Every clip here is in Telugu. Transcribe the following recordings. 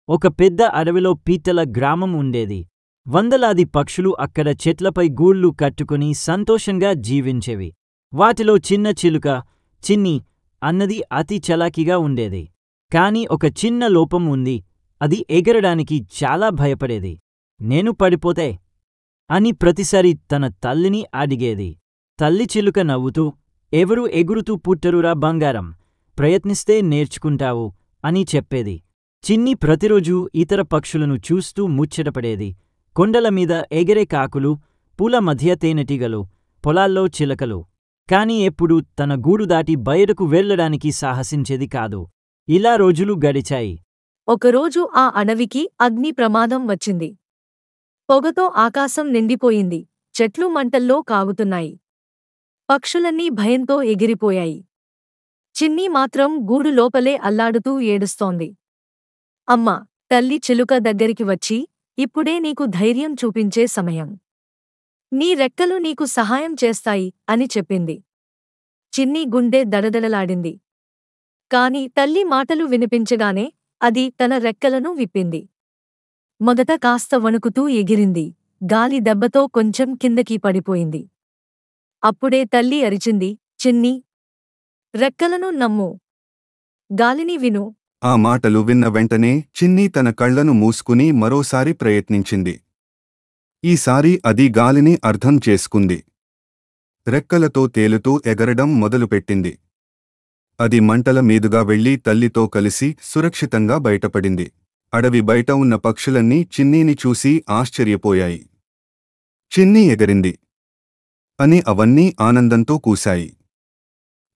ఒక పెద్ద అడవిలో పీతల గ్రామం ఉండేది. వందలాది పక్షులు అక్కడ చెట్లపై గూళ్ళు కట్టుకుని సంతోషంగా జీవించేవి. వాటిలో చిన్న చిలుక, చిన్ని అన్నది అతి చలాకీగా ఉండేది. కాని ఒక చిన్న లోపం ఉంది. అది ఎగరడానికి చాలా భయపడేది. నేను పడిపోతే అని ప్రతిసారి తన తల్లిని అడిగేది. తల్లి చిలుక నవ్వుతూ, ఎవరు ఎగురుతూ పుట్టరురా బంగారం, ప్రయత్నిస్తే నేర్చుకుంటావు అని చెప్పేది. చిన్ని ప్రతిరోజూ ఇతర పక్షులను చూస్తూ ముచ్చటపడేది. కొండల మీద ఎగిరే కాకులు, పూల మధ్య తేనెటీగలు, పొలాల్లో చిలకలు. కాని ఎప్పుడూ తన గూడు దాటి బయటకు వెళ్లడానికి సాహసించేది కాదు. ఇలా రోజులు గడిచాయి. ఒకరోజు ఆ అడవికి అగ్ని ప్రమాదం వచ్చింది. పొగతో ఆకాశం నిండిపోయింది. చెట్లు మంటల్లో కాగుతున్నాయి. పక్షులన్నీ భయంతో ఎగిరిపోయాయి. చిన్ని మాత్రం గూడు లోపలే అల్లాడుతూ ఏడుస్తోంది. అమ్మా, తల్లి చిలుక దగ్గరికి వచ్చి, ఇప్పుడే నీకు ధైర్యం చూపించే సమయం. నీ రెక్కలు నీకు సహాయం చేస్తాయి అని చెప్పింది. చిన్ని గుండె దడదడలాడింది. కాని తల్లి మాటలు వినిపించగానే అది తన రెక్కలను విప్పింది. మొదట కాస్త వణుకుతూ ఎగిరింది. గాలి దెబ్బతో కొంచెం కిందకి పడిపోయింది. అప్పుడే తల్లి అరిచింది, చిన్నీ, రెక్కలను నమ్ము, గాలిని విను. ఆ మాటలు విన్న వెంటనే చిన్ని తన కళ్లను మూసుకుని మరోసారి ప్రయత్నించింది. ఈసారి అది గాలిని అర్థం చేసుకుంది. రెక్కలతో తేలుతూ ఎగరడం మొదలుపెట్టింది. అది మంటల మీదుగా వెళ్లి తల్లితో కలిసి సురక్షితంగా బయటపడింది. అడవి బయట ఉన్న పక్షులన్నీ చిన్నీని చూసి ఆశ్చర్యపోయాయి. చిన్ని ఎగరింది అని అవన్నీ ఆనందంతో కూశాయి.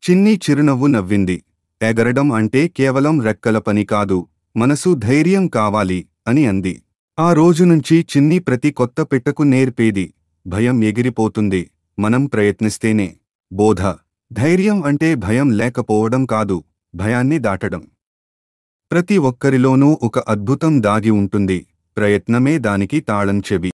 చిన్ని చిరునవ్వు నవ్వింది. ఎగరడం అంటే కేవలం రెక్కల పని కాదు, మనసు ధైర్యం కావాలి అని అంది. ఆ రోజునుంచి చిన్ని ప్రతి కొత్త పిట్టకు నేర్పేది, భయం ఎగిరిపోతుంది, మనం ప్రయత్నిస్తేనే. బోధ: ధైర్యం అంటే భయం లేకపోవడం కాదు, భయాన్ని దాటడం. ప్రతి ఒక్కరిలోనూ ఒక అద్భుతం దాగి ఉంటుంది, ప్రయత్నమే దానికి తాళం చెవి.